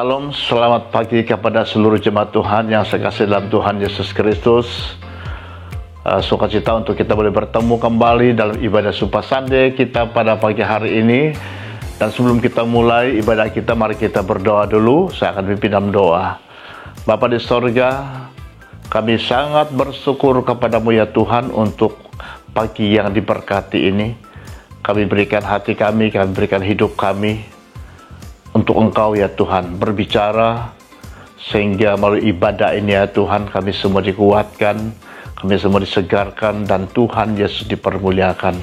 Shalom, selamat pagi kepada seluruh jemaat Tuhan yang saya kasih dalam Tuhan Yesus Kristus. Sukacita untuk kita boleh bertemu kembali dalam ibadah Sumpah Sunday kita pada pagi hari ini. Dan sebelum kita mulai ibadah kita, mari kita berdoa dulu. Saya akan pimpin dalam doa. Bapa di sorga, kami sangat bersyukur kepadamu ya Tuhan untuk pagi yang diberkati ini. Kami berikan hati kami berikan hidup kami untuk Engkau ya Tuhan, berbicara sehingga melalui ibadah ini ya Tuhan kami semua dikuatkan, kami semua disegarkan, dan Tuhan Yesus dipermuliakan.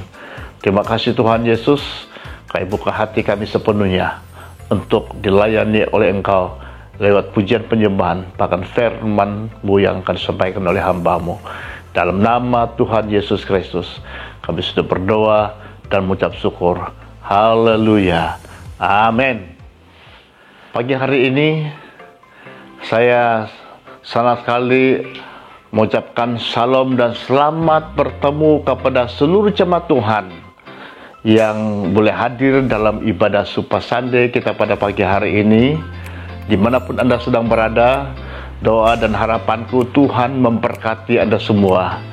Terima kasih Tuhan Yesus, kami buka hati kami sepenuhnya untuk dilayani oleh Engkau lewat pujian penyembahan, bahkan firman-Mu yang akan disampaikan oleh hamba-Mu. Dalam nama Tuhan Yesus Kristus kami sudah berdoa dan mengucap syukur. Haleluya, amin. Pagi hari ini saya sangat sekali mengucapkan salam dan selamat bertemu kepada seluruh jemaat Tuhan yang boleh hadir dalam ibadah Sumpah Sunday kita pada pagi hari ini. Dimanapun Anda sedang berada, doa dan harapanku Tuhan memberkati Anda semua.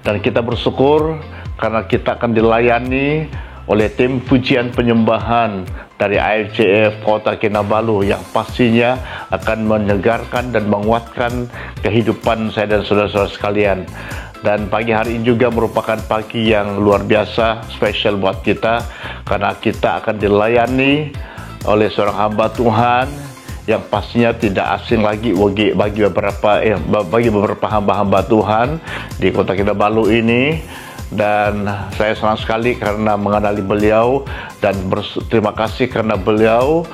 Dan kita bersyukur karena kita akan dilayani oleh tim pujian penyembahan dari AFJF Kota Kinabalu yang pastinya akan menyegarkan dan menguatkan kehidupan saya dan saudara-saudara sekalian. Dan pagi hari ini juga merupakan pagi yang luar biasa, spesial buat kita, karena kita akan dilayani oleh seorang hamba Tuhan yang pastinya tidak asing lagi bagi beberapa hamba-hamba Tuhan di Kota Kinabalu ini. Dan saya senang sekali karena mengenali beliau dan berterima kasih karena beliau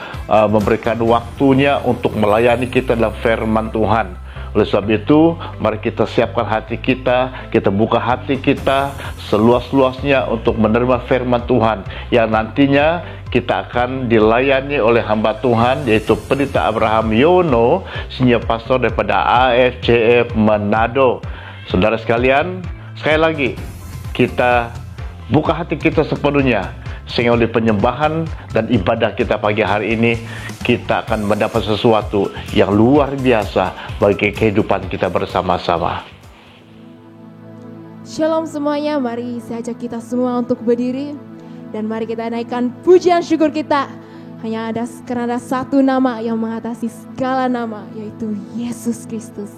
memberikan waktunya untuk melayani kita dalam firman Tuhan. Oleh sebab itu, mari kita siapkan hati kita, kita buka hati kita seluas-luasnya untuk menerima firman Tuhan yang nantinya kita akan dilayani oleh hamba Tuhan, yaitu Pendeta Abraham Yono, senior pastor daripada AFJF Manado. Saudara sekalian, sekali lagi kita buka hati kita sepenuhnya, sehingga oleh penyembahan dan ibadah kita pagi hari ini, kita akan mendapat sesuatu yang luar biasa bagi kehidupan kita bersama-sama. Shalom semuanya, mari saya ajak kita semua untuk berdiri. Dan mari kita naikkan pujian syukur kita. Karena ada satu nama yang mengatasi segala nama, yaitu Yesus Kristus.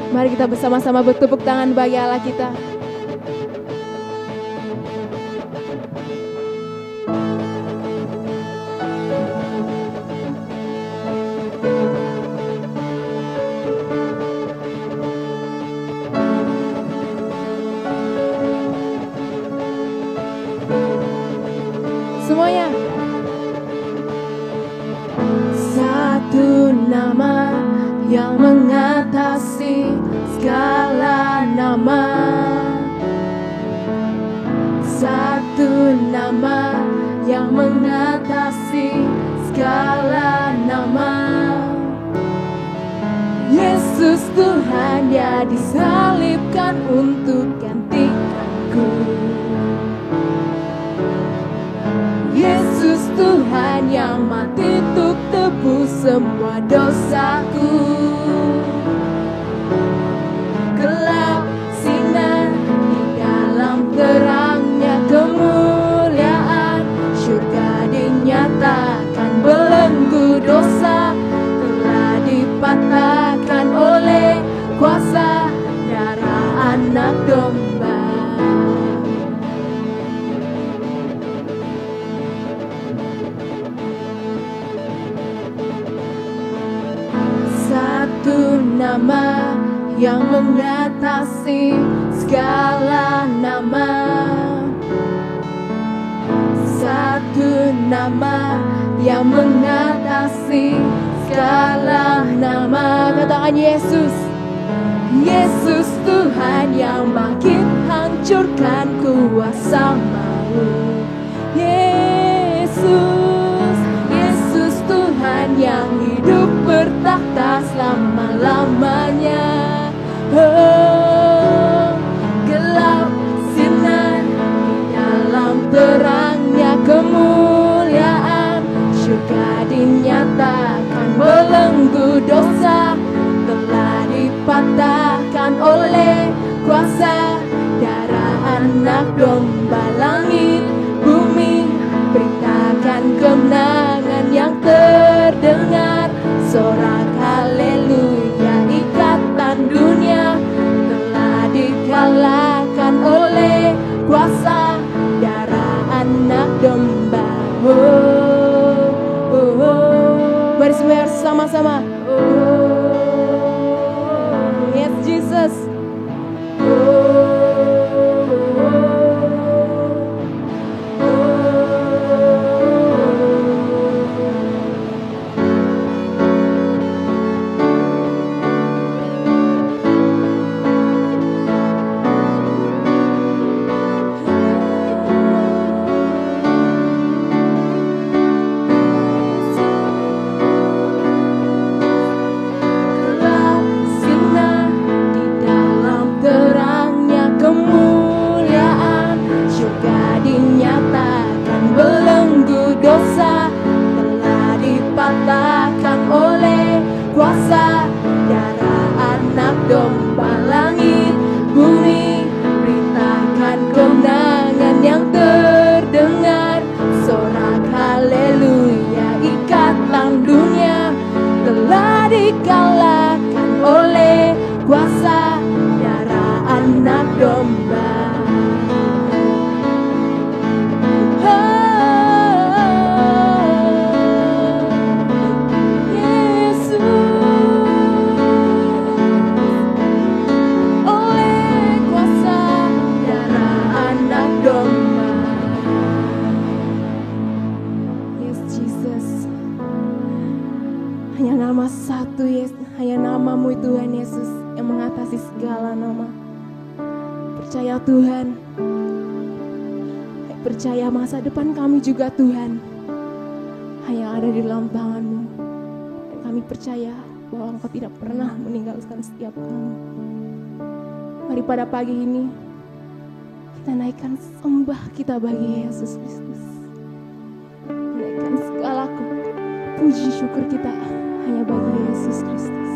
Mari kita bersama-sama bertepuk tangan bagi Allah kita. Semuanya. Satu nama yang mengatasi segala nama, satu nama yang mengatasi segala nama. Yesus Tuhan, Dia disalibkan untuk gantikanku. Yesus Tuhan yang mati untuk tebus semua dosaku. Gelap sinar di dalam terangnya kemuliaan, surga dinyatakan belenggu dosa telah dipatahkan oleh kuasa darah anak domba. Satu nama yang mengatasi segala nama, satu nama yang mengatasi segala nama. Katakan Yesus. Yesus Tuhan yang makin hancurkan kuasa maut. Yesus, Yesus Tuhan yang hidup bertakhta selama-lamanya. Oh, gelap sinar di dalam terangnya kemuliaan, surga di anak domba, langit bumi beritakan kemenangan yang terdengar. Sorak haleluya, ikatan dunia telah dikalahkan oleh kuasa darah anak domba. Mari semua sama-sama. Yes Jesus. Tuhan, percaya masa depan kami juga Tuhan hanya ada di dalam tangan-Mu, dan kami percaya bahwa Engkau tidak pernah meninggalkan setiap kami. Mari pada pagi ini kita naikkan sembah kita bagi Yesus Kristus, naikkan segala puji syukur kita hanya bagi Yesus Kristus.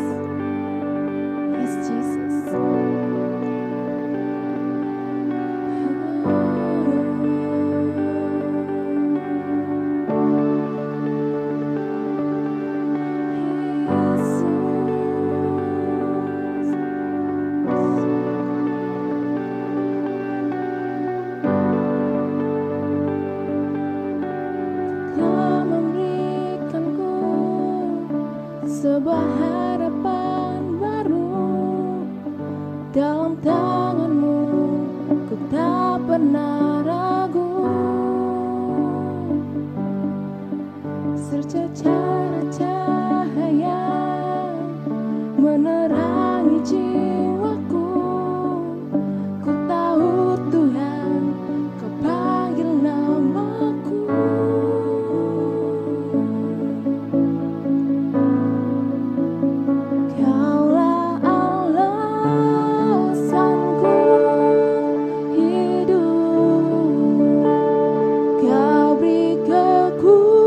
Yes Jesus. Sebuah harapan baru dalam tangan-Mu, ku tak pernah ragu. Secercah cahaya menerangi jiwaku, ku tahu Tuhan, Kau panggil namaku. Kau beri kekuatan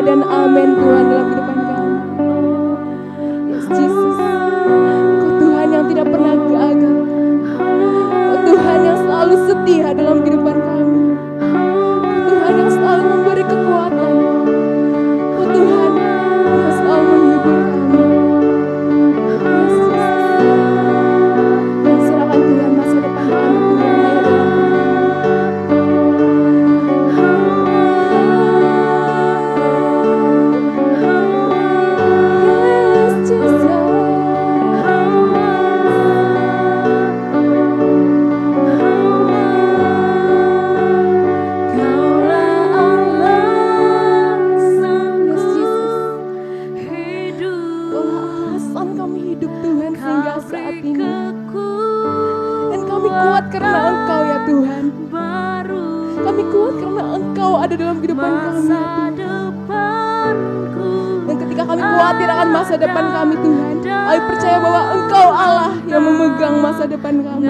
dan amin Tuhan dalam kehidupan kami. Yes Jesus, Kau Tuhan yang tidak pernah gagal. Kau Tuhan yang selalu setia dalam kehidupan kami. Kau Tuhan yang selalu memberi kekuatan. Kau Tuhan yang selalu menghibur kami. Yes Jesus, dan serahkan Tuhan masa depan kami Tuhan hanya dalam karena Engkau ya Tuhan. Kami kuat karena Engkau ada dalam kehidupan kami ya Tuhan. Dan ketika kami khawatir akan masa depan kami Tuhan, kami percaya bahwa Engkau Allah yang memegang masa depan kami.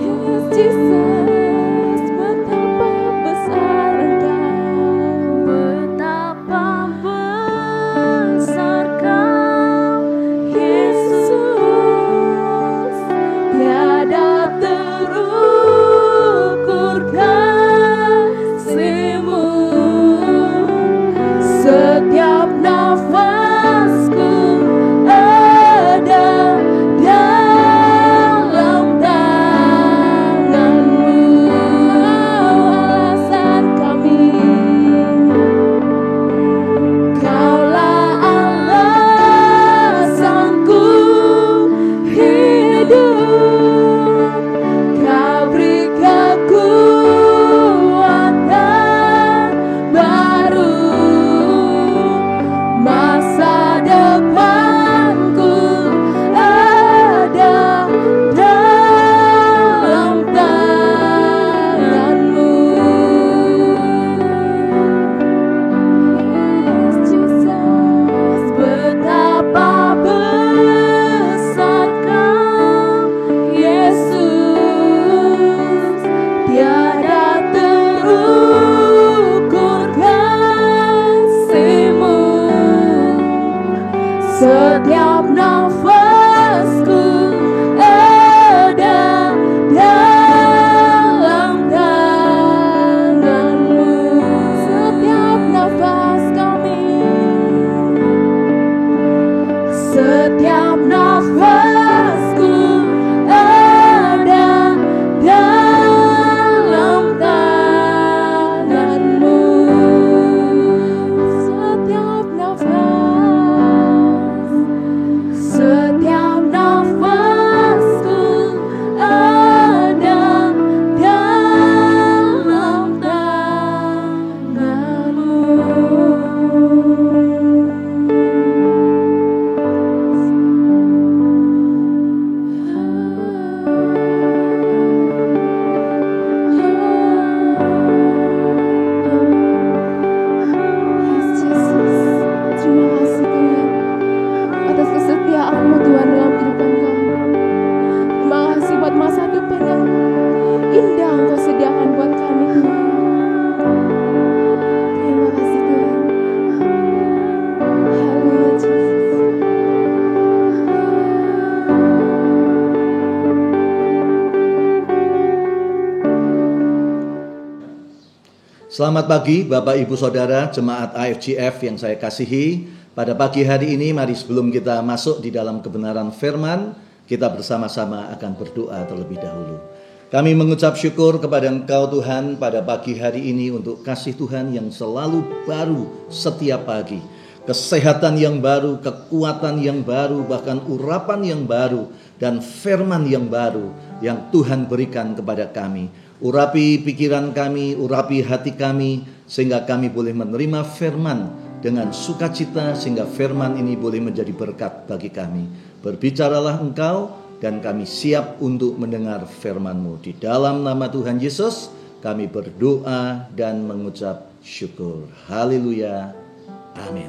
Yes Jesus, betapa besar Engkau, betapa besar Kau Yesus. Tiada terukur kasih-Mu, setiap nafasku ada dalam tangan-Mu. Alasan kami, Kaulah alasanku hidup. Kau beri kekuatan baru, masa depanku ada dalam tangan-Mu. Yes Jesus, betapa besar Kau Yesus. Tiada terukur kasih-Mu, setiap nafasku ada dalam tangan-Mu. Setiap nafas kami, setiap nafasku ada dalam tangan-Mu. Setiap nafas, setiap nafasku ada dalam tangan-Mu. Yes Jesus, terima kasih Tuhan atas kesetiaan-Mu Tuhan dalam kehidupan kami. Terima kasih buat masa depan yang indah Engkau sediakan buat kami Tuhan. Terima kasih Tuhan. Haleluya Jesus. Selamat pagi Bapak Ibu Saudara Jemaat AFGF yang saya kasihi. Pada pagi hari ini mari sebelum kita masuk di dalam kebenaran firman, kita bersama-sama akan berdoa terlebih dahulu. Kami mengucap syukur kepada Engkau Tuhan pada pagi hari ini untuk kasih Tuhan yang selalu baru setiap pagi. Kesehatan yang baru, kekuatan yang baru, bahkan urapan yang baru dan firman yang baru yang Tuhan berikan kepada kami. Urapi pikiran kami, urapi hati kami, sehingga kami boleh menerima firman dengan sukacita, sehingga firman ini boleh menjadi berkat bagi kami. Berbicaralah Engkau, dan kami siap untuk mendengar firman-Mu. Di dalam nama Tuhan Yesus, kami berdoa dan mengucap syukur. Haleluya. Amin.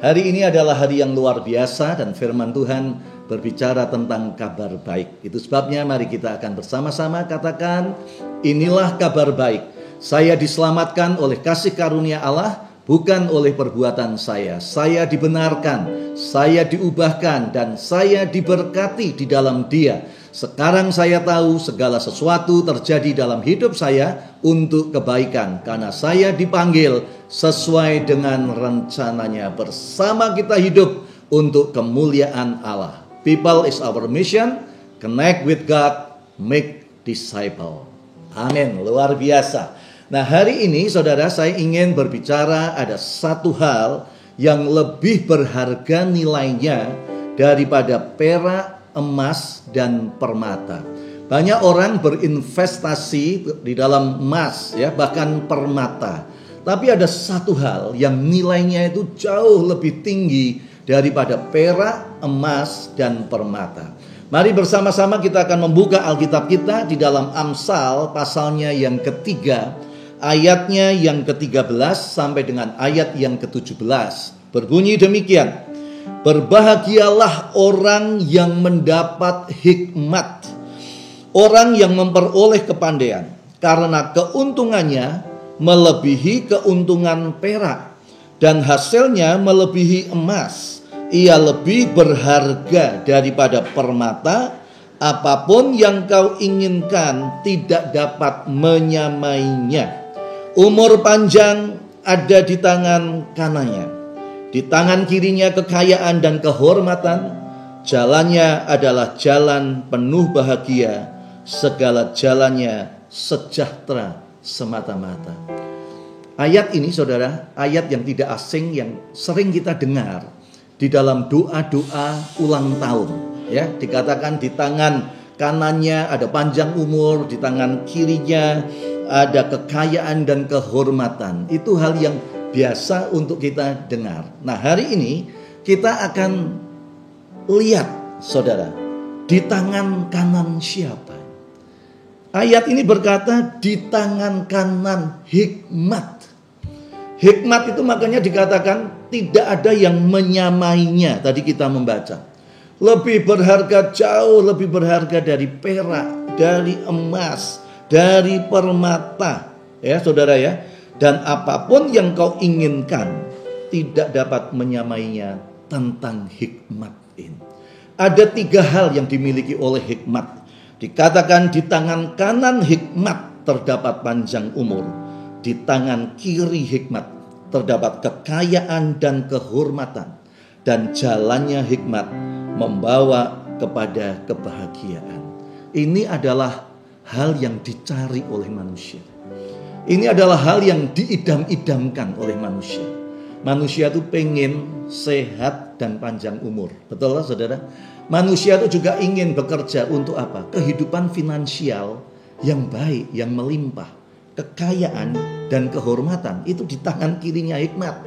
Hari ini adalah hari yang luar biasa dan firman Tuhan berbicara tentang kabar baik. Itu sebabnya mari kita akan bersama-sama katakan, inilah kabar baik. Saya diselamatkan oleh kasih karunia Allah, bukan oleh perbuatan saya. Saya dibenarkan, saya diubahkan, dan saya diberkati di dalam Dia. Sekarang saya tahu segala sesuatu terjadi dalam hidup saya untuk kebaikan, karena saya dipanggil sesuai dengan rencananya. Bersama kita hidup untuk kemuliaan Allah. People is our mission. Connect with God, make disciple. Amin, luar biasa. Nah, hari ini saudara, saya ingin berbicara ada satu hal yang lebih berharga nilainya daripada perak, emas, dan permata. Banyak orang berinvestasi di dalam emas, ya, bahkan permata. Tapi ada satu hal yang nilainya itu jauh lebih tinggi daripada perak, emas, dan permata. Mari bersama-sama kita akan membuka Alkitab kita di dalam Amsal pasalnya yang ketiga, ayatnya yang ke-13 sampai dengan ayat yang ke-17. Berbunyi demikian: berbahagialah orang yang mendapat hikmat, orang yang memperoleh kepandaian, karena keuntungannya melebihi keuntungan perak, dan hasilnya melebihi emas. Ia lebih berharga daripada permata. Apapun yang kau inginkan tidak dapat menyamainya. Umur panjang ada di tangan kanannya, di tangan kirinya kekayaan dan kehormatan. Jalannya adalah jalan penuh bahagia, segala jalannya sejahtera semata-mata. Ayat ini saudara, ayat yang tidak asing, yang sering kita dengar di dalam doa-doa ulang tahun, ya. Dikatakan di tangan kanannya ada panjang umur, di tangan kirinya ada kekayaan dan kehormatan. Itu hal yang biasa untuk kita dengar. Nah, hari ini kita akan lihat saudara, di tangan kanan siapa? Ayat ini berkata di tangan kanan hikmat. Hikmat itu makanya dikatakan tidak ada yang menyamainya. Tadi kita membaca, lebih berharga, jauh lebih berharga dari perak, dari emas, dari permata, ya saudara ya. Dan apapun yang kau inginkan tidak dapat menyamainya tentang hikmat ini. Ada 3 hal yang dimiliki oleh hikmat. Dikatakan di tangan kanan hikmat terdapat panjang umur, di tangan kiri hikmat terdapat kekayaan dan kehormatan, dan jalannya hikmat membawa kepada kebahagiaan. Ini adalah hal yang dicari oleh manusia. Ini adalah hal yang diidam-idamkan oleh manusia. Manusia itu pengen sehat dan panjang umur. Betul lah saudara? Manusia itu juga ingin bekerja untuk apa? Kehidupan finansial yang baik, yang melimpah. Kekayaan dan kehormatan itu di tangan kirinya hikmat.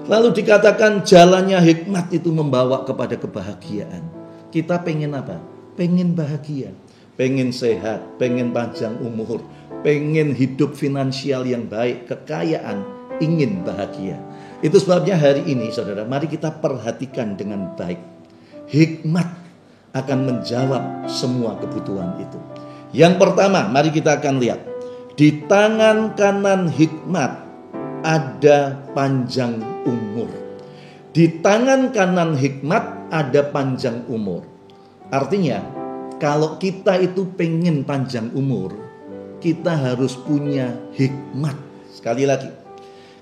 Lalu dikatakan jalannya hikmat itu membawa kepada kebahagiaan. Kita pengen apa? Pengen bahagia, pengen sehat, pengen panjang umur, pengen hidup finansial yang baik, kekayaan, ingin bahagia. Itu sebabnya hari ini saudara, mari kita perhatikan dengan baik. Hikmat akan menjawab semua kebutuhan itu. Yang pertama, mari kita akan lihat. Di tangan kanan hikmat ada panjang umur. Di tangan kanan hikmat ada panjang umur. Artinya, kalau kita itu pengen panjang umur, kita harus punya hikmat. Sekali lagi,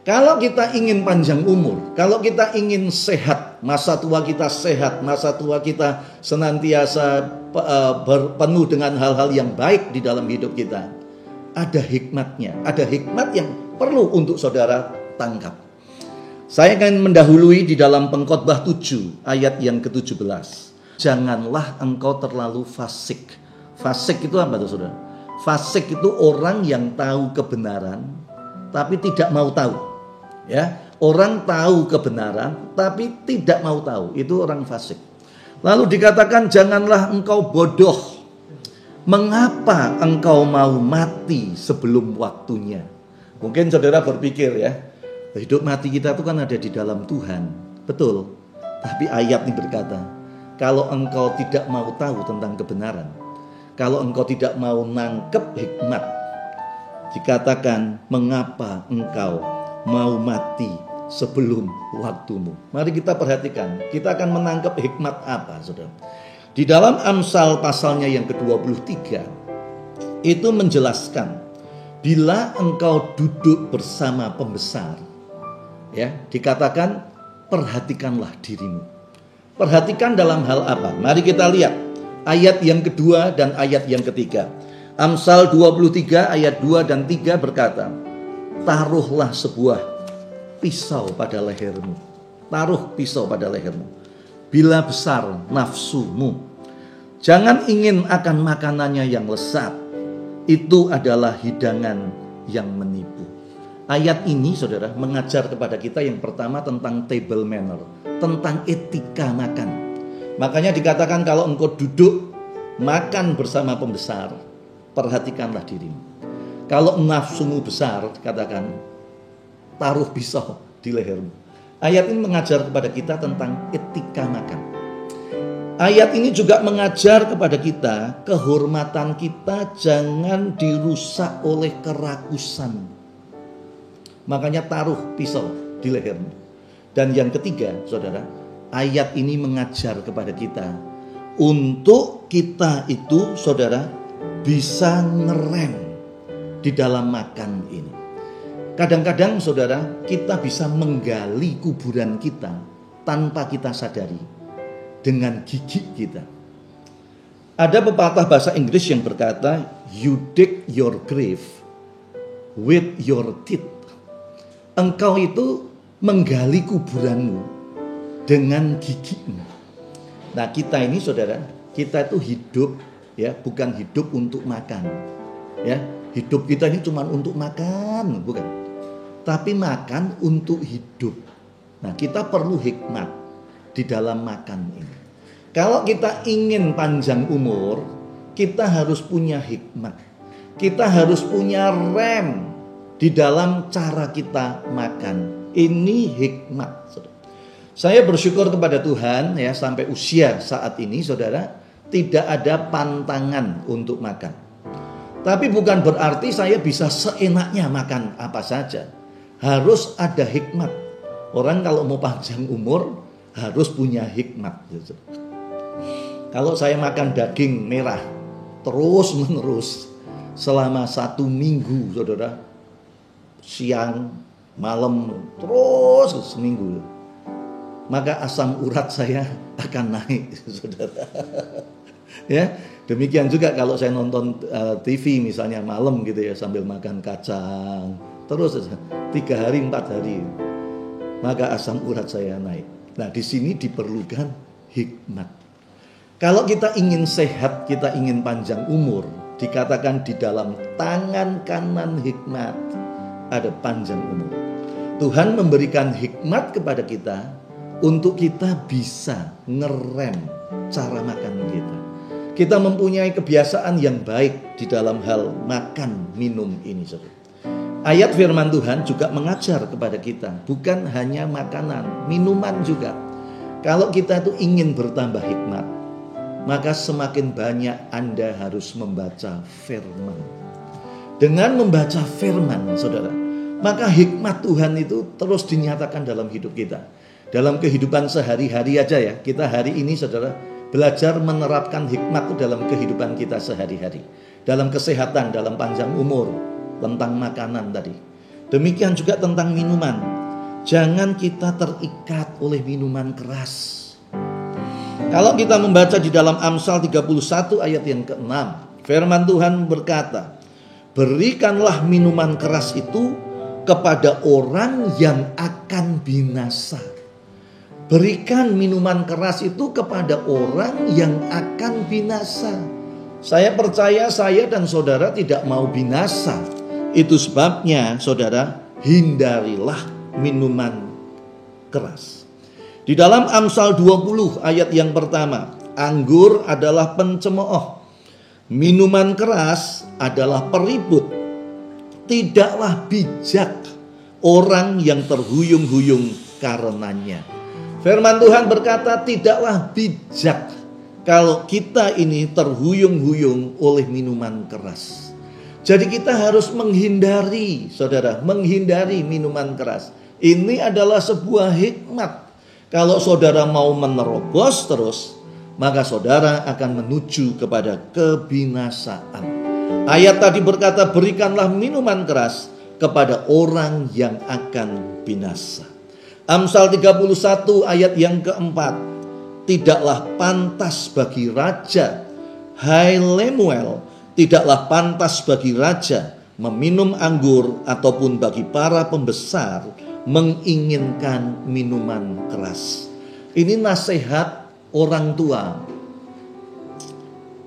kalau kita ingin panjang umur, kalau kita ingin sehat, masa tua kita sehat, masa tua kita senantiasa penuh dengan hal-hal yang baik di dalam hidup kita, ada hikmatnya. Ada hikmat yang perlu untuk saudara tangkap. Saya akan mendahului di dalam Pengkhotbah 7 ayat yang ke-17. Janganlah engkau terlalu fasik. Fasik itu apa tuh saudara? Fasik itu orang yang tahu kebenaran tapi tidak mau tahu. Ya, orang tahu kebenaran tapi tidak mau tahu. Itu orang fasik. Lalu dikatakan janganlah engkau bodoh. Mengapa engkau mau mati sebelum waktunya? Mungkin saudara berpikir ya, hidup mati kita itu kan ada di dalam Tuhan. Betul. Tapi ayat ini berkata, kalau engkau tidak mau tahu tentang kebenaran, kalau engkau tidak mau nangkep hikmat, dikatakan mengapa engkau mau mati sebelum waktumu. Mari kita perhatikan, kita akan menangkap hikmat apa, saudara. Di dalam Amsal pasalnya yang ke-23, itu menjelaskan, bila engkau duduk bersama pembesar, ya, dikatakan perhatikanlah dirimu. Perhatikan dalam hal apa? Mari kita lihat ayat yang kedua dan ayat yang ketiga. Amsal 23 ayat 2 dan 3 berkata, taruhlah sebuah pisau pada lehermu. Taruh pisau pada lehermu. Bila besar nafsumu, jangan ingin akan makanannya yang lezat. Itu adalah hidangan yang menipu. Ayat ini, saudara, mengajar kepada kita yang pertama tentang table manner, tentang etika makan. Makanya dikatakan kalau engkau duduk makan bersama pembesar, perhatikanlah dirimu. Kalau nafsumu besar, katakan taruh pisau di lehermu. Ayat ini mengajar kepada kita tentang etika makan. Ayat ini juga mengajar kepada kita kehormatan kita jangan dirusak oleh kerakusan. Makanya taruh pisau di lehermu. Dan yang ketiga, saudara, ayat ini mengajar kepada kita untuk kita itu, saudara, bisa ngerem di dalam makan ini. Kadang-kadang, saudara, kita bisa menggali kuburan kita tanpa kita sadari dengan gigi kita. Ada pepatah bahasa Inggris yang berkata, you dig your grave with your teeth. Engkau itu menggali kuburanmu dengan gigimu. Nah, kita ini, saudara, kita itu hidup, ya, bukan hidup untuk makan, ya. Hidup kita ini cuma untuk makan, bukan. Tapi makan untuk hidup. Nah, kita perlu hikmat di dalam makan ini. Kalau kita ingin panjang umur, kita harus punya hikmat. Kita harus punya rem di dalam cara kita makan. Ini hikmat, saudara. Saya bersyukur kepada Tuhan, ya, sampai usia saat ini, saudara, tidak ada pantangan untuk makan. Tapi bukan berarti saya bisa seenaknya makan apa saja. Harus ada hikmat. Orang kalau mau panjang umur harus punya hikmat. Kalau saya makan daging merah terus menerus selama 1 minggu, saudara, siang, malam, terus seminggu, maka asam urat saya akan naik, saudara. Ya, demikian juga kalau saya nonton TV misalnya malam gitu ya, sambil makan kacang terus 3 hari 4 hari, maka asam urat saya naik. Nah, di sini diperlukan hikmat. Kalau kita ingin sehat, kita ingin panjang umur, dikatakan di dalam tangan kanan hikmat ada panjang umur. Tuhan memberikan hikmat kepada kita untuk kita bisa ngerem cara makan kita. Kita mempunyai kebiasaan yang baik di dalam hal makan minum ini, saudara. Ayat firman Tuhan juga mengajar kepada kita, bukan hanya makanan, minuman juga. Kalau kita tuh ingin bertambah hikmat, maka semakin banyak Anda harus membaca firman. Dengan membaca firman, saudara, maka hikmat Tuhan itu terus dinyatakan dalam hidup kita. Dalam kehidupan sehari-hari aja ya, kita hari ini, saudara, belajar menerapkan hikmat itu dalam kehidupan kita sehari-hari. Dalam kesehatan, dalam panjang umur, tentang makanan tadi. Demikian juga tentang minuman. Jangan kita terikat oleh minuman keras. Kalau kita membaca di dalam Amsal 31 ayat yang ke-6, firman Tuhan berkata, berikanlah minuman keras itu kepada orang yang akan binasa. Berikan minuman keras itu kepada orang yang akan binasa. Saya percaya saya dan saudara tidak mau binasa. Itu sebabnya, saudara, hindarilah minuman keras. Di dalam Amsal 20 ayat yang pertama, anggur adalah pencemooh, minuman keras adalah peribut. Tidaklah bijak orang yang terhuyung-huyung karenanya. Firman Tuhan berkata, tidaklah bijak kalau kita ini terhuyung-huyung oleh minuman keras. Jadi kita harus menghindari, saudara, menghindari minuman keras. Ini adalah sebuah hikmat. Kalau saudara mau menerobos terus, maka saudara akan menuju kepada kebinasaan. Ayat tadi berkata, berikanlah minuman keras kepada orang yang akan binasa. Amsal 31 ayat yang keempat. Tidaklah pantas bagi raja, hai Lemuel, tidaklah pantas bagi raja meminum anggur ataupun bagi para pembesar menginginkan minuman keras. Ini nasihat orang tua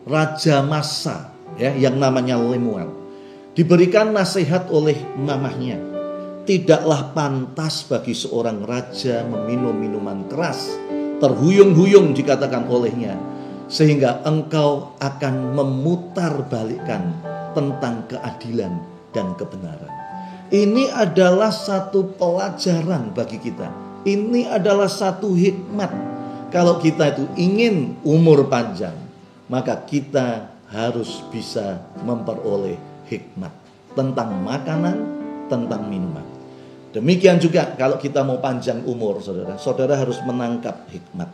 raja masa ya, yang namanya Lemuel. Diberikan nasihat oleh mamahnya. Tidaklah pantas bagi seorang raja meminum minuman keras, terhuyung-huyung dikatakan olehnya, sehingga engkau akan memutarbalikkan tentang keadilan dan kebenaran. Ini adalah satu pelajaran bagi kita. Ini adalah satu hikmat. Kalau kita itu ingin umur panjang, maka kita harus bisa memperoleh hikmat tentang makanan, tentang minuman. Demikian juga kalau kita mau panjang umur, saudara harus menangkap hikmat.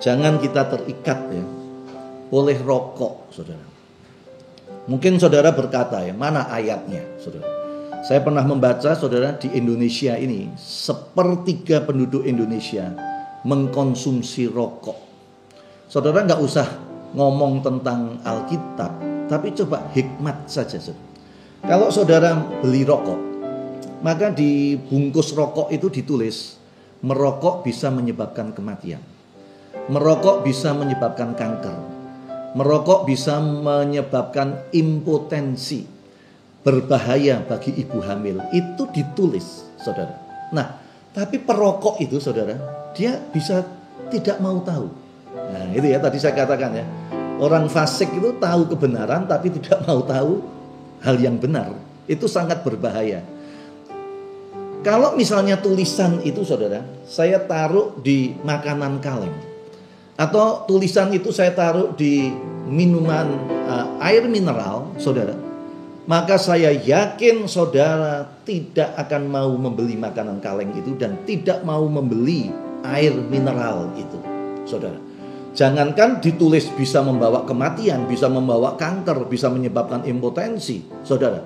Jangan kita terikat ya oleh rokok, saudara. Mungkin saudara berkata ya, mana ayatnya, saudara? Saya pernah membaca, saudara, di Indonesia ini 1/3 penduduk Indonesia mengkonsumsi rokok. Saudara nggak usah ngomong tentang Alkitab, tapi coba hikmat saja, saudara. Kalau saudara beli rokok, maka di bungkus rokok itu ditulis, merokok bisa menyebabkan kematian. Merokok bisa menyebabkan kanker. Merokok bisa menyebabkan impotensi. Berbahaya bagi ibu hamil. Itu ditulis, saudara. Nah, tapi perokok itu, saudara, dia bisa tidak mau tahu. Nah, itu ya tadi saya katakan ya. Orang fasik itu tahu kebenaran tapi tidak mau tahu hal yang benar. Itu sangat berbahaya. Kalau misalnya tulisan itu, saudara, saya taruh di makanan kaleng, atau tulisan itu saya taruh di minuman air mineral, saudara, maka saya yakin saudara tidak akan mau membeli makanan kaleng itu dan tidak mau membeli air mineral itu, saudara. Jangankan ditulis bisa membawa kematian, bisa membawa kanker, bisa menyebabkan impotensi, saudara.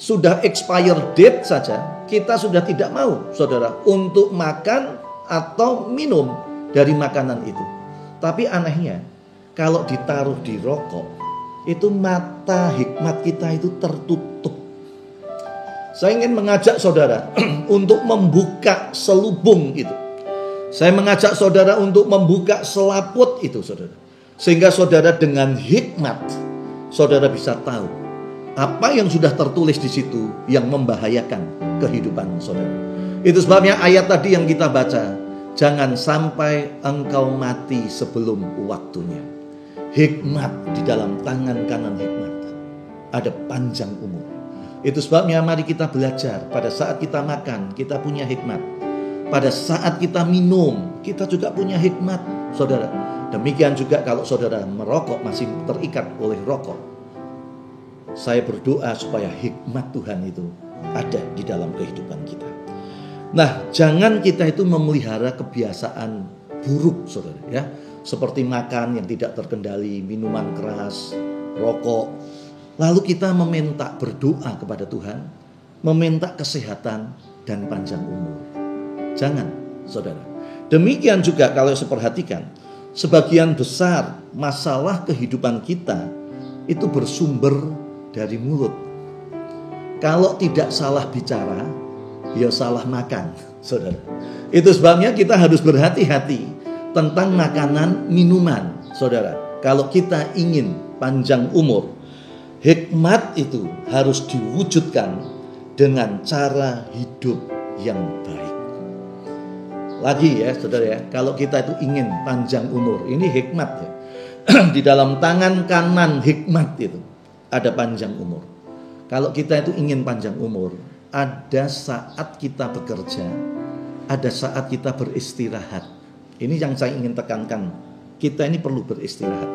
Sudah expired date saja, kita sudah tidak mau, saudara, untuk makan atau minum dari makanan itu. Tapi anehnya, kalau ditaruh di rokok, itu mata hikmat kita itu tertutup. Saya ingin mengajak saudara untuk membuka selubung itu. Saya mengajak saudara untuk membuka selaput itu, saudara. Sehingga saudara dengan hikmat, saudara bisa tahu apa yang sudah tertulis di situ yang membahayakan kehidupan saudara. Itu sebabnya ayat tadi yang kita baca, jangan sampai engkau mati sebelum waktunya. Hikmat di dalam tangan kanan hikmat ada panjang umur. Itu sebabnya mari kita belajar. Pada saat kita makan, kita punya hikmat. Pada saat kita minum, kita juga punya hikmat, saudara. Demikian juga kalau saudara merokok, masih terikat oleh rokok. Saya berdoa supaya hikmat Tuhan itu ada di dalam kehidupan kita. Nah, jangan kita itu memelihara kebiasaan buruk, saudara, ya. Seperti makan yang tidak terkendali, minuman keras, rokok. Lalu kita meminta berdoa kepada Tuhan, meminta kesehatan dan panjang umur. Jangan, saudara. Demikian juga kalau saya perhatikan, sebagian besar masalah kehidupan kita itu bersumber dari mulut. Kalau tidak salah bicara, ya salah makan, saudara. Itu sebabnya kita harus berhati-hati tentang makanan, minuman, saudara. Kalau kita ingin panjang umur, hikmat itu harus diwujudkan dengan cara hidup yang baik. Lagi ya, saudara ya, kalau kita itu ingin panjang umur, ini hikmat ya. Di dalam tangan kanan hikmat itu ada panjang umur. Kalau kita itu ingin panjang umur, ada saat kita bekerja, ada saat kita beristirahat. Ini yang saya ingin tekankan. Kita ini perlu beristirahat.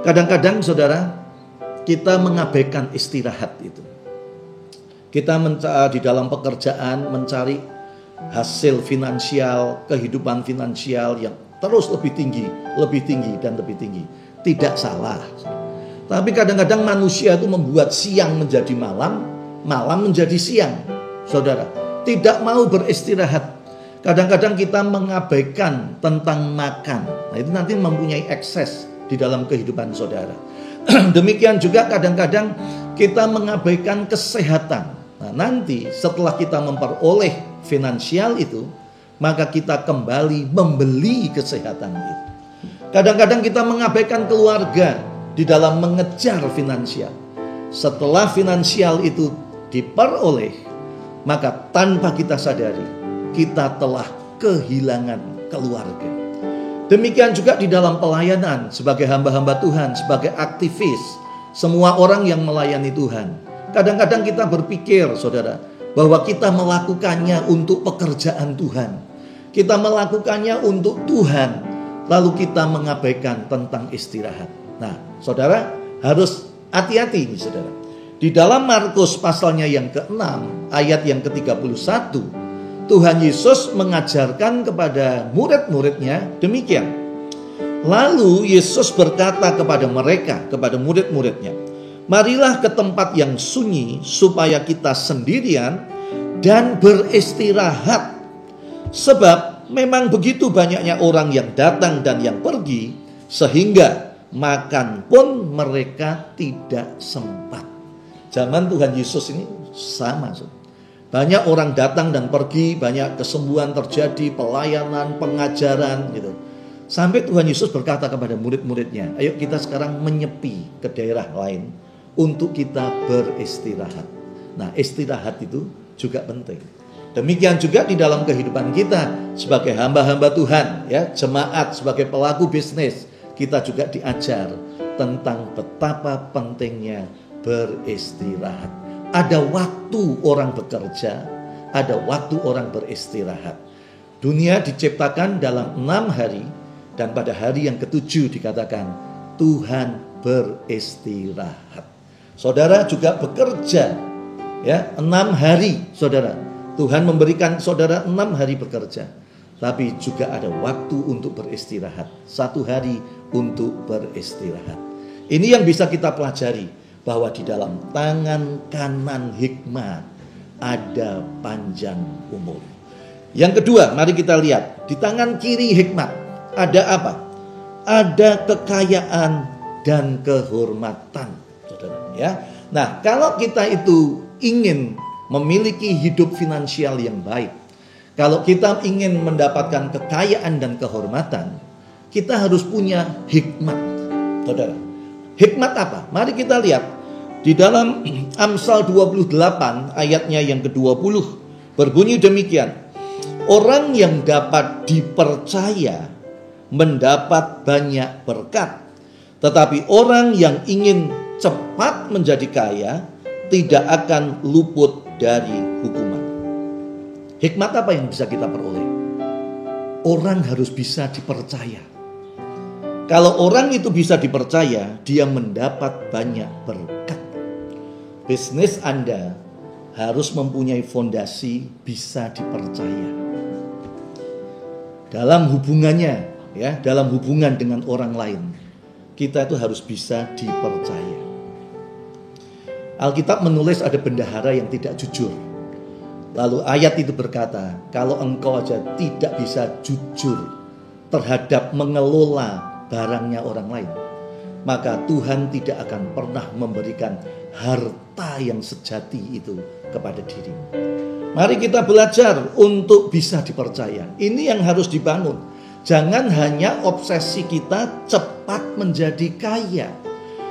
Kadang-kadang saudara, kita mengabaikan istirahat itu. Kita di dalam pekerjaan mencari hasil finansial, kehidupan finansial yang terus lebih tinggi, dan lebih tinggi. Tidak salah. Tapi kadang-kadang manusia itu membuat siang menjadi malam, malam menjadi siang. Saudara, tidak mau beristirahat. Kadang-kadang kita mengabaikan tentang makan. Nah, itu nanti mempunyai ekses di dalam kehidupan saudara. Demikian juga kadang-kadang kita mengabaikan kesehatan. Nah, nanti setelah kita memperoleh finansial itu, maka kita kembali membeli kesehatan itu. Kadang-kadang kita mengabaikan keluarga di dalam mengejar finansial. Setelah finansial itu diperoleh, maka tanpa kita sadari, kita telah kehilangan keluarga. Demikian juga di dalam pelayanan sebagai hamba-hamba Tuhan, sebagai aktivis, semua orang yang melayani Tuhan. Kadang-kadang kita berpikir, saudara, bahwa kita melakukannya untuk pekerjaan Tuhan. Kita melakukannya untuk Tuhan, lalu kita mengabaikan tentang istirahat. Nah, saudara harus hati-hati nih, saudara. Di dalam Markus pasalnya yang ke-6, ayat yang ke-31, Tuhan Yesus mengajarkan kepada murid-muridnya demikian. Lalu Yesus berkata kepada mereka, kepada murid-muridnya, marilah ke tempat yang sunyi supaya kita sendirian dan beristirahat. Sebab memang begitu banyaknya orang yang datang dan yang pergi, sehingga makan pun mereka tidak sempat. Zaman Tuhan Yesus ini sama, saudara. Banyak orang datang dan pergi, banyak kesembuhan terjadi, pelayanan, pengajaran gitu. Sampai Tuhan Yesus berkata kepada murid-muridnya, ayo kita sekarang menyepi ke daerah lain untuk kita beristirahat. Nah, istirahat itu juga penting. Demikian juga di dalam kehidupan kita sebagai hamba-hamba Tuhan, ya, jemaat, sebagai pelaku bisnis, kita juga diajar tentang betapa pentingnya beristirahat. Ada waktu orang bekerja, ada waktu orang beristirahat. Dunia diciptakan dalam 6 hari, dan pada hari yang ke-7 dikatakan Tuhan beristirahat. Saudara juga bekerja, ya, 6 hari, saudara. Tuhan memberikan saudara 6 hari bekerja, tapi juga ada waktu untuk beristirahat. 1 hari untuk beristirahat. Ini yang bisa kita pelajari, bahwa di dalam tangan kanan hikmat ada panjang umur. Yang kedua, mari kita lihat di tangan kiri hikmat ada apa? Ada kekayaan dan kehormatan, saudara, ya. Nah, kalau kita itu ingin memiliki hidup finansial yang baik, kalau kita ingin mendapatkan kekayaan dan kehormatan, kita harus punya hikmat, saudara. Hikmat apa? Mari kita lihat di dalam Amsal 28 ayatnya yang ke-20 berbunyi demikian. Orang yang dapat dipercaya mendapat banyak berkat, tetapi orang yang ingin cepat menjadi kaya tidak akan luput dari hukuman. Hikmat apa yang bisa kita peroleh? Orang harus bisa dipercaya. Kalau orang itu bisa dipercaya, dia mendapat banyak berkat. Bisnis Anda harus mempunyai fondasi bisa dipercaya. Dalam hubungannya, ya, dalam hubungan dengan orang lain, kita itu harus bisa dipercaya. Alkitab menulis ada bendahara yang tidak jujur. Lalu ayat itu berkata, kalau engkau aja tidak bisa jujur terhadap mengelola barangnya orang lain, maka Tuhan tidak akan pernah memberikan harta yang sejati itu kepada dirimu. Mari kita belajar untuk bisa dipercaya. Ini yang harus dibangun. Jangan hanya obsesi kita cepat menjadi kaya.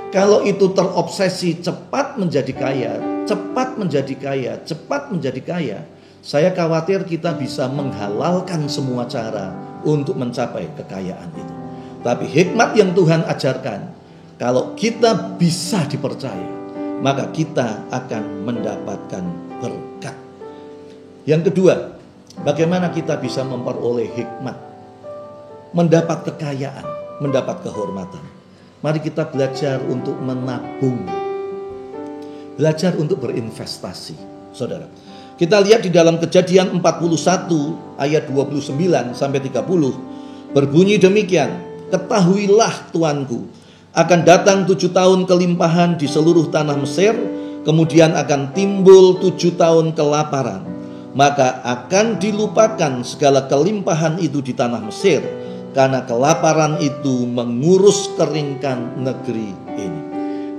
Kalau itu terobsesi cepat menjadi kaya, cepat menjadi kaya, cepat menjadi kaya, saya khawatir kita bisa menghalalkan semua cara untuk mencapai kekayaan itu. Tapi hikmat yang Tuhan ajarkan, kalau kita bisa dipercaya, maka kita akan mendapatkan berkat. Yang kedua, bagaimana kita bisa memperoleh hikmat, mendapat kekayaan, mendapat kehormatan. Mari kita belajar untuk menabung, belajar untuk berinvestasi. Saudara, Kita lihat di dalam Kejadian 41 ayat 29 sampai 30 berbunyi demikian, ketahuilah tuanku, akan datang 7 tahun kelimpahan di seluruh tanah Mesir, kemudian akan timbul 7 tahun kelaparan, maka akan dilupakan segala kelimpahan itu di tanah Mesir, karena kelaparan itu mengurus keringkan negeri ini.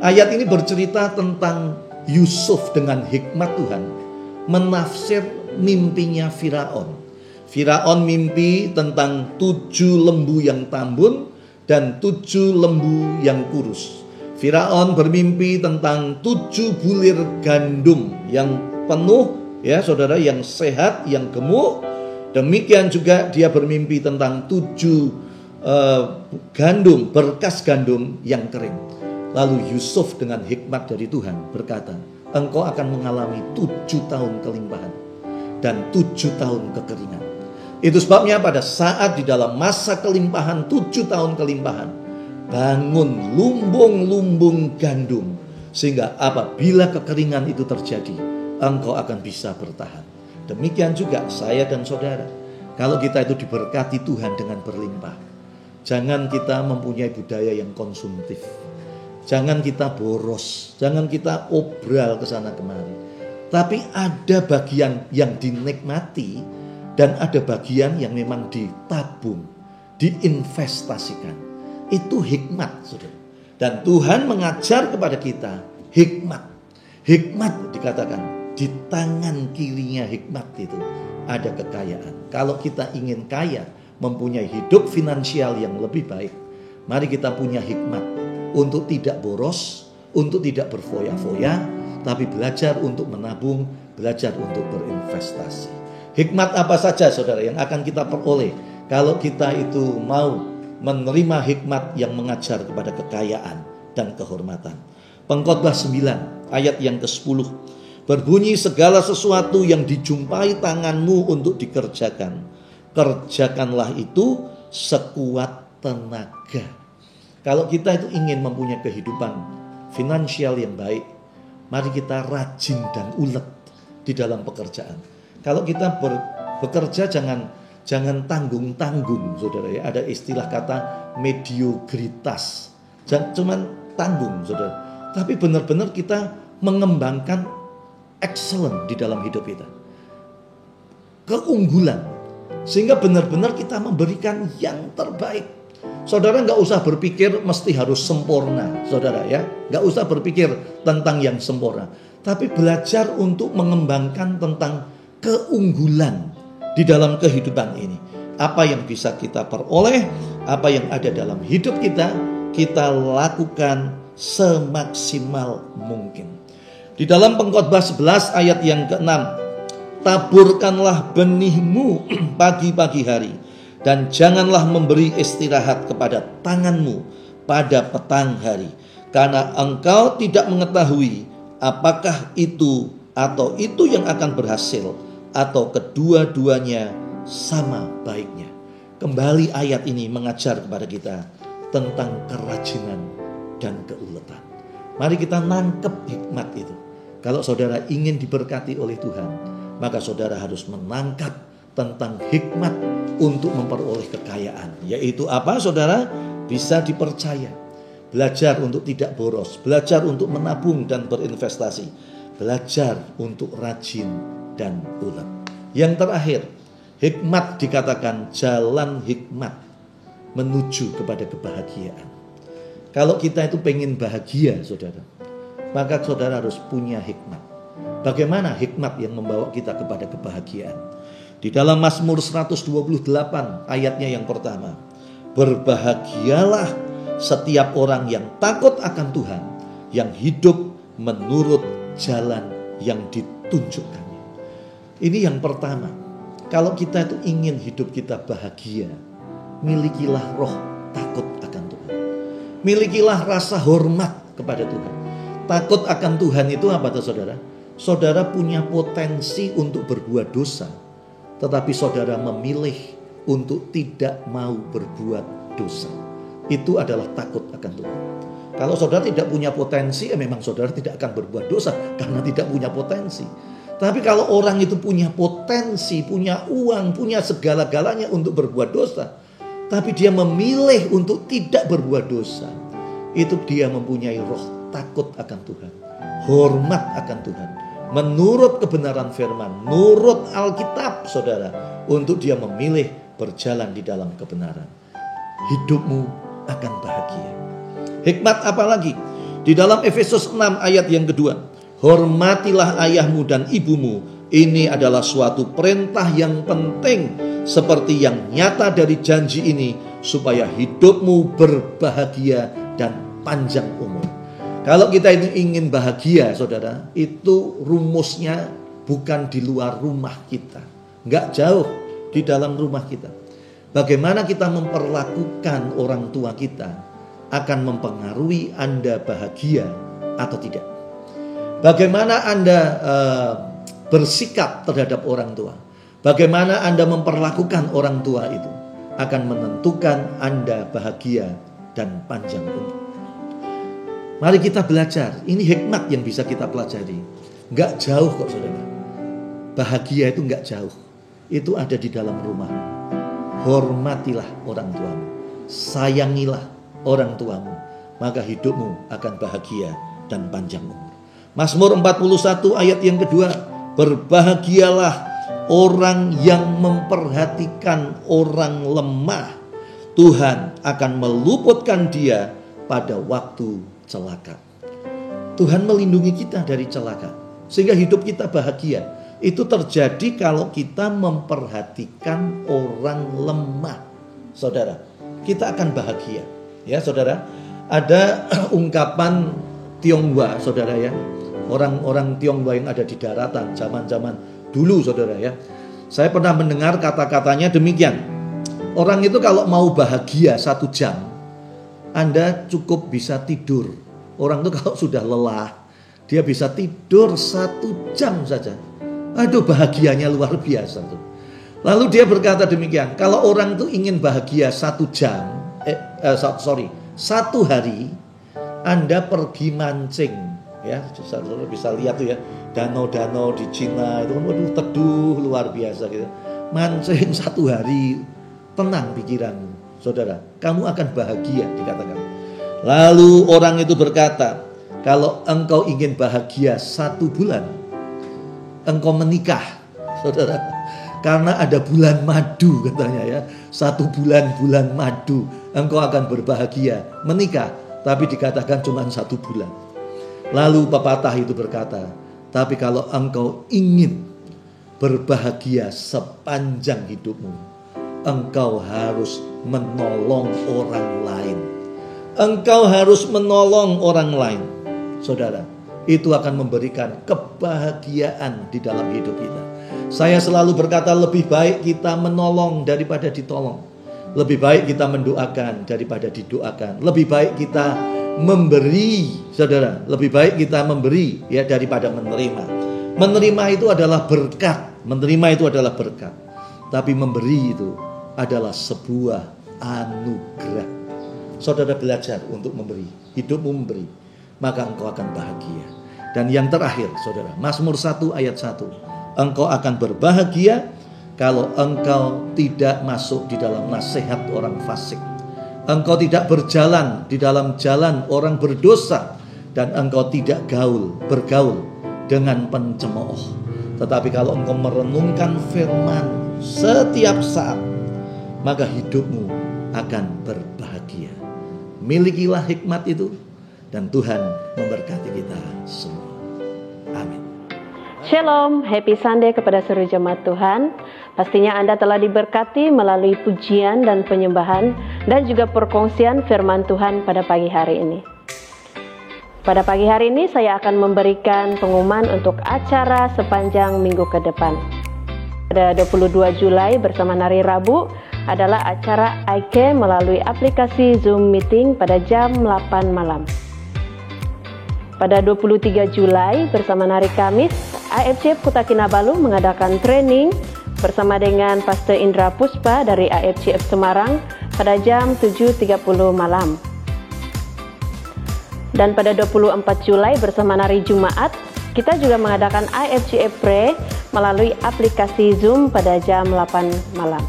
Ayat ini bercerita tentang Yusuf dengan hikmat Tuhan menafsir mimpinya Firaun. Firaun mimpi tentang 7 lembu yang tambun dan 7 lembu yang kurus. Firaun bermimpi tentang 7 bulir gandum yang penuh, ya saudara, yang sehat, yang gemuk. Demikian juga dia bermimpi tentang 7 gandum, berkas gandum yang kering. Lalu Yusuf dengan hikmat dari Tuhan berkata, engkau akan mengalami 7 tahun kelimpahan dan 7 tahun kekeringan. Itu sebabnya pada saat di dalam masa kelimpahan, 7 tahun kelimpahan, bangun lumbung-lumbung gandum, sehingga apabila kekeringan itu terjadi, engkau akan bisa bertahan. Demikian juga saya dan saudara, kalau kita itu diberkati Tuhan dengan berlimpah, jangan kita mempunyai budaya yang konsumtif. Jangan kita boros, jangan kita obral ke sana kemari. Tapi ada bagian yang dinikmati dan ada bagian yang memang ditabung, diinvestasikan. Itu hikmat, saudara. Dan Tuhan mengajar kepada kita hikmat. Hikmat dikatakan di tangan kirinya hikmat itu ada kekayaan. Kalau kita ingin kaya, mempunyai hidup finansial yang lebih baik, mari kita punya hikmat. Untuk tidak boros, untuk tidak berfoya-foya, tapi belajar untuk menabung, belajar untuk berinvestasi. Hikmat apa saja saudara yang akan kita peroleh kalau kita itu mau menerima hikmat yang mengajar kepada kekayaan dan kehormatan. Pengkhotbah 9 ayat yang ke-10 berbunyi, segala sesuatu yang dijumpai tanganmu untuk dikerjakan, kerjakanlah itu sekuat tenaga. Kalau kita itu ingin mempunyai kehidupan finansial yang baik, mari kita rajin dan ulet di dalam pekerjaan. Kalau kita bekerja jangan tanggung-tanggung, saudara ya. Ada istilah kata mediokritas. Jangan cuma tanggung, saudara. Tapi benar-benar kita mengembangkan excellent di dalam hidup kita. Keunggulan. Sehingga benar-benar kita memberikan yang terbaik. Saudara nggak usah berpikir mesti harus sempurna, saudara ya. Nggak usah berpikir tentang yang sempurna. Tapi belajar untuk mengembangkan tentang keunggulan di dalam kehidupan ini. Apa yang bisa kita peroleh, apa yang ada dalam hidup kita lakukan semaksimal mungkin. Di dalam Pengkhotbah 11 ayat yang ke-6, taburkanlah benihmu pagi-pagi hari, dan janganlah memberi istirahat kepada tanganmu pada petang hari, karena engkau tidak mengetahui apakah itu atau itu yang akan berhasil, atau kedua-duanya sama baiknya. Kembali ayat ini mengajar kepada kita tentang kerajinan dan keuletan. Mari kita nangkep hikmat itu. Kalau saudara ingin diberkati oleh Tuhan, maka saudara harus menangkap tentang hikmat untuk memperoleh kekayaan. Yaitu apa saudara? Bisa dipercaya. Belajar untuk tidak boros. Belajar untuk menabung dan berinvestasi. Belajar untuk rajin dan ulet. Yang terakhir, hikmat dikatakan jalan hikmat menuju kepada kebahagiaan. Kalau kita itu pengen bahagia saudara, maka saudara harus punya hikmat. Bagaimana hikmat yang membawa kita kepada kebahagiaan? Di dalam Mazmur 128 ayatnya yang pertama, berbahagialah setiap orang yang takut akan Tuhan, yang hidup menurut jalan yang ditunjukkannya. Ini yang pertama. Kalau kita itu ingin hidup kita bahagia, milikilah roh takut akan Tuhan. Milikilah rasa hormat kepada Tuhan. Takut akan Tuhan itu apa tuh saudara? Saudara punya potensi untuk berbuat dosa, tetapi saudara memilih untuk tidak mau berbuat dosa. Itu adalah takut akan Tuhan. Kalau saudara tidak punya potensi, memang saudara tidak akan berbuat dosa karena tidak punya potensi. Tapi kalau orang itu punya potensi, punya uang, punya segala-galanya untuk berbuat dosa, tapi dia memilih untuk tidak berbuat dosa, itu dia mempunyai roh takut akan Tuhan, hormat akan Tuhan, menurut kebenaran firman, menurut Alkitab, saudara, untuk dia memilih berjalan di dalam kebenaran. Hidupmu akan bahagia. Hikmat apa lagi? Di dalam Efesus 6 ayat yang kedua, hormatilah ayahmu dan ibumu. Ini adalah suatu perintah yang penting, seperti yang nyata dari janji ini, supaya hidupmu berbahagia dan panjang umur. Kalau kita ini ingin bahagia, saudara, itu rumusnya bukan di luar rumah kita, nggak jauh di dalam rumah kita. Bagaimana kita memperlakukan orang tua kita akan mempengaruhi Anda bahagia atau tidak. Bagaimana Anda bersikap terhadap orang tua, bagaimana Anda memperlakukan orang tua itu akan menentukan Anda bahagia dan panjang umur. Mari kita belajar, ini hikmat yang bisa kita pelajari. Gak jauh kok saudara. Bahagia itu gak jauh, itu ada di dalam rumah. Hormatilah orang tuamu, sayangilah orang tuamu, maka hidupmu akan bahagia dan panjang umur. Mazmur 41 ayat yang kedua, berbahagialah orang yang memperhatikan orang lemah. Tuhan akan meluputkan dia pada waktu celaka. Tuhan melindungi kita dari celaka, sehingga hidup kita bahagia. Itu terjadi kalau kita memperhatikan orang lemah. Saudara, kita akan bahagia. Ya saudara, ada ungkapan Tionghoa, saudara ya. Orang-orang Tionghoa yang ada di daratan zaman-zaman dulu, saudara ya. Saya pernah mendengar kata-katanya demikian. Orang itu kalau mau bahagia 1 jam, Anda cukup bisa tidur. Orang itu kalau sudah lelah, dia bisa tidur 1 jam saja. Aduh, bahagianya luar biasa tuh. Lalu dia berkata demikian, kalau orang itu ingin bahagia 1 jam, 1 hari, Anda pergi mancing, ya, saudara bisa lihat tuh ya, danau-danau di Cina itu, waduh, teduh luar biasa gitu. Mancing 1 hari, tenang pikiranmu, saudara, kamu akan bahagia dikatakan. Lalu orang itu berkata, kalau engkau ingin bahagia 1 bulan, engkau menikah, saudara, karena ada bulan madu katanya ya, 1 bulan madu, engkau akan berbahagia, menikah, tapi dikatakan cuma 1 bulan. Lalu pepatah itu berkata, tapi kalau engkau ingin berbahagia sepanjang hidupmu, engkau harus menolong orang lain. Engkau harus menolong orang lain, saudara. Itu akan memberikan kebahagiaan di dalam hidup kita. Saya selalu berkata, lebih baik kita menolong daripada ditolong. Lebih baik kita mendoakan daripada didoakan. Lebih baik kita memberi, saudara. Lebih baik kita memberi ya daripada menerima. Menerima itu adalah berkat. Menerima itu adalah berkat. Tapi memberi itu adalah sebuah anugerah. Saudara belajar untuk memberi. Hidupmu memberi, maka engkau akan bahagia. Dan yang terakhir, saudara, Mazmur 1 ayat 1. Engkau akan berbahagia kalau engkau tidak masuk di dalam nasihat orang fasik. Engkau tidak berjalan di dalam jalan orang berdosa. Dan engkau tidak bergaul dengan pencemooh. Tetapi kalau engkau merenungkan firman setiap saat, maka hidupmu akan berbahagia. Milikilah hikmat itu, dan Tuhan memberkati kita semua. Amin. Shalom, happy Sunday kepada seluruh jemaat Tuhan. Pastinya Anda telah diberkati melalui pujian dan penyembahan dan juga perkongsian firman Tuhan pada pagi hari ini. Pada pagi hari ini saya akan memberikan pengumuman untuk acara sepanjang minggu ke depan. Pada 22 Julai bersama Hari Rabu adalah acara IK melalui aplikasi Zoom Meeting pada jam 8 malam. Pada 23 Julai bersama hari Kamis, AFCF Kota Kinabalu mengadakan training bersama dengan Pastor Indra Puspa dari AFCF Semarang pada jam 7.30 malam. Dan pada 24 Julai bersama hari Jumaat, Kita juga mengadakan IFGF Pray melalui aplikasi Zoom pada jam 8 malam.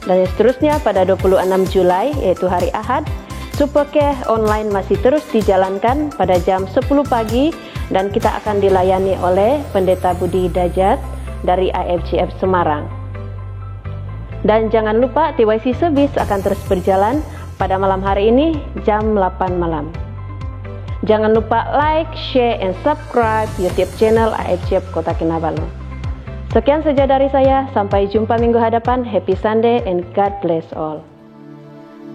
Dan seterusnya pada 26 Julai, yaitu hari Ahad, Supercare online masih terus dijalankan pada jam 10 pagi dan kita akan dilayani oleh Pendeta Budi Dajat dari IFGF Semarang. Dan jangan lupa TYC Service akan terus berjalan pada malam hari ini jam 8 malam. Jangan lupa like, share, and subscribe YouTube channel IFGF Kota Kinabalu. Sekian saja dari saya, sampai jumpa minggu hadapan. Happy Sunday and God bless all.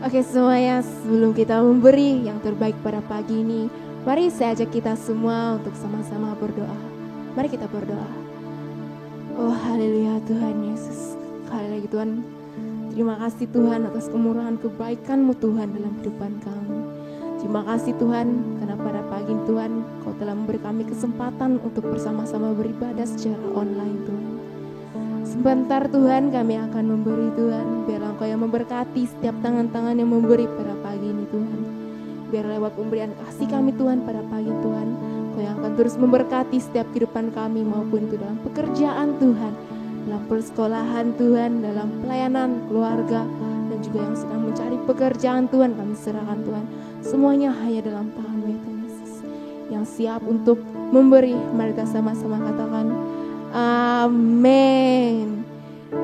Oke semuanya, sebelum kita memberi yang terbaik pada pagi ini, mari saya ajak kita semua untuk sama-sama berdoa. Mari kita berdoa. Oh haleluya Tuhan Yesus. Sekali lagi Tuhan, terima kasih Tuhan atas kemurahan kebaikan-Mu Tuhan dalam kehidupan kami. Terima kasih Tuhan, karena pada pagi ini Tuhan, Kau telah memberi kami kesempatan untuk bersama-sama beribadah secara online Tuhan. Sebentar Tuhan kami akan memberi Tuhan, biar Engkau yang memberkati setiap tangan-tangan yang memberi pada pagi ini Tuhan. Biar lewat pemberian kasih kami Tuhan pada pagi Tuhan, Kau yang akan terus memberkati setiap kehidupan kami maupun itu dalam pekerjaan Tuhan, dalam persekolahan Tuhan, dalam pelayanan keluarga, dan juga yang sedang mencari pekerjaan Tuhan, kami serahkan Tuhan. Semuanya hanya dalam tangan-Mu ya Tuhan Yesus. Yang siap untuk memberi, mari kita sama-sama katakan amin.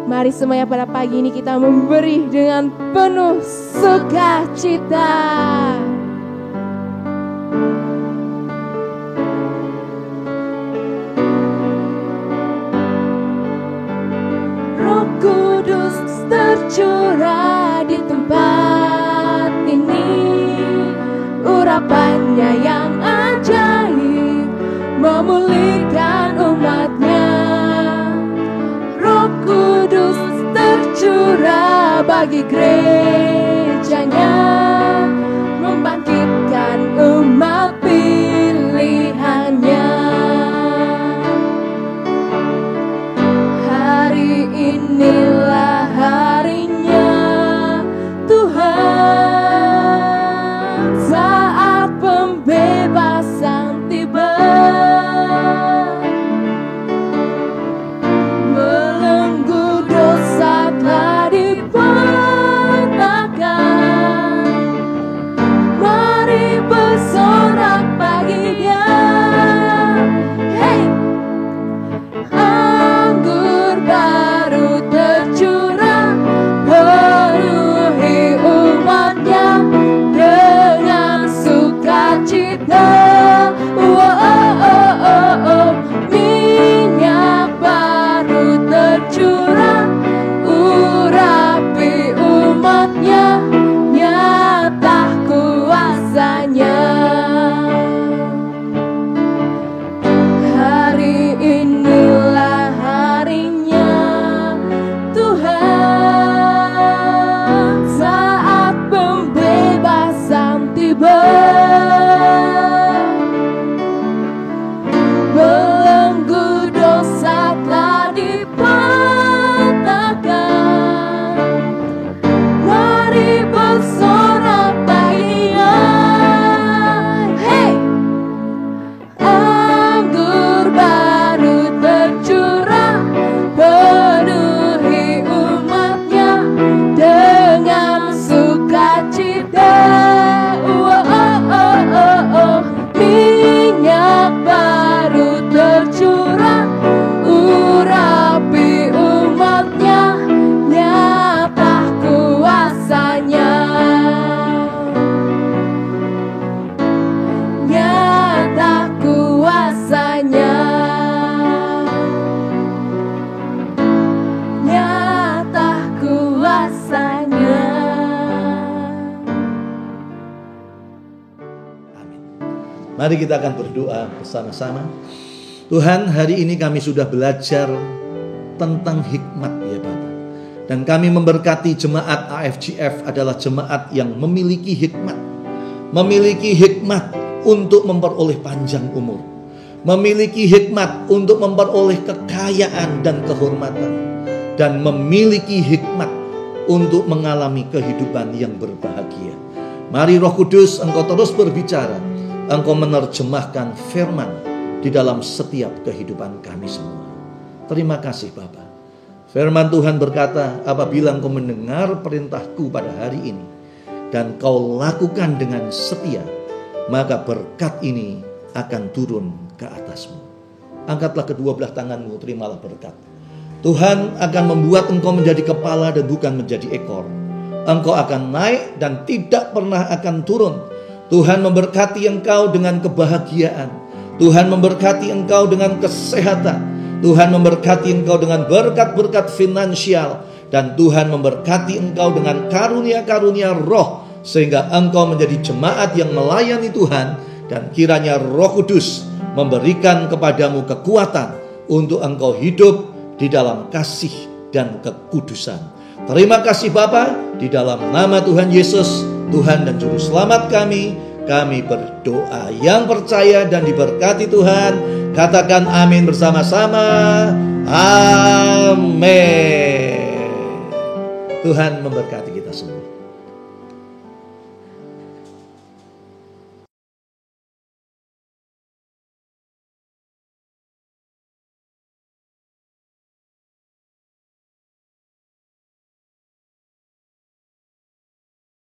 Mari semuanya pada pagi ini kita memberi dengan penuh sukacita. Roh Kudus tercurah di tempat ini. Urapannya yang ajaib memulihkan umatnya. Roh Kudus tercurah bagi gerejanya, membangkitkan umat pilihannya. Hari inilah harinya Tuhan, saat pembebasan tiba. Belenggu dosa telah dipatahkan, mari bersorak baginya. Hey! Anggur baru tercurah, penuhi umatnya dengan sukacita. Minyak baru tercurah, urapi umatnya, nyata kuasanya. Hari inilah harinya Tuhan, saat pembebasan tiba. Belenggu dosa telah dipatahkan, mari bersorak bahagia. Hey! Anggur baru tercurah, penuhi umatnya dengan sukacita. Minyak baru tercurah, urapi umatnya, nyata kuasanya. Nyata kuasanya. Nyata kuasanya. Mari kita akan berdoa bersama-sama. Tuhan, hari ini kami sudah belajar tentang hikmat ya Bapa. Dan kami memberkati jemaat AFGF adalah jemaat yang memiliki hikmat. Memiliki hikmat untuk memperoleh panjang umur. Memiliki hikmat untuk memperoleh kekayaan dan kehormatan. Dan memiliki hikmat untuk mengalami kehidupan yang berbahagia. Mari Roh Kudus, Engkau terus berbicara. Engkau menerjemahkan firman di dalam setiap kehidupan kami semua. Terima kasih Bapa. Firman Tuhan berkata, apabila engkau mendengar perintahku pada hari ini dan kau lakukan dengan setia, maka berkat ini akan turun ke atasmu. Angkatlah kedua belah tanganmu, terimalah berkat. Tuhan akan membuat engkau menjadi kepala dan bukan menjadi ekor. Engkau akan naik dan tidak pernah akan turun. Tuhan memberkati engkau dengan kebahagiaan. Tuhan memberkati engkau dengan kesehatan. Tuhan memberkati engkau dengan berkat-berkat finansial. Dan Tuhan memberkati engkau dengan karunia-karunia roh, sehingga engkau menjadi jemaat yang melayani Tuhan. Dan kiranya Roh Kudus memberikan kepadamu kekuatan untuk engkau hidup di dalam kasih dan kekudusan. Terima kasih Bapa, di dalam nama Tuhan Yesus, Tuhan dan Juru Selamat kami berdoa. Yang percaya dan diberkati Tuhan, katakan amin bersama-sama. Amin. Tuhan memberkati kita semua.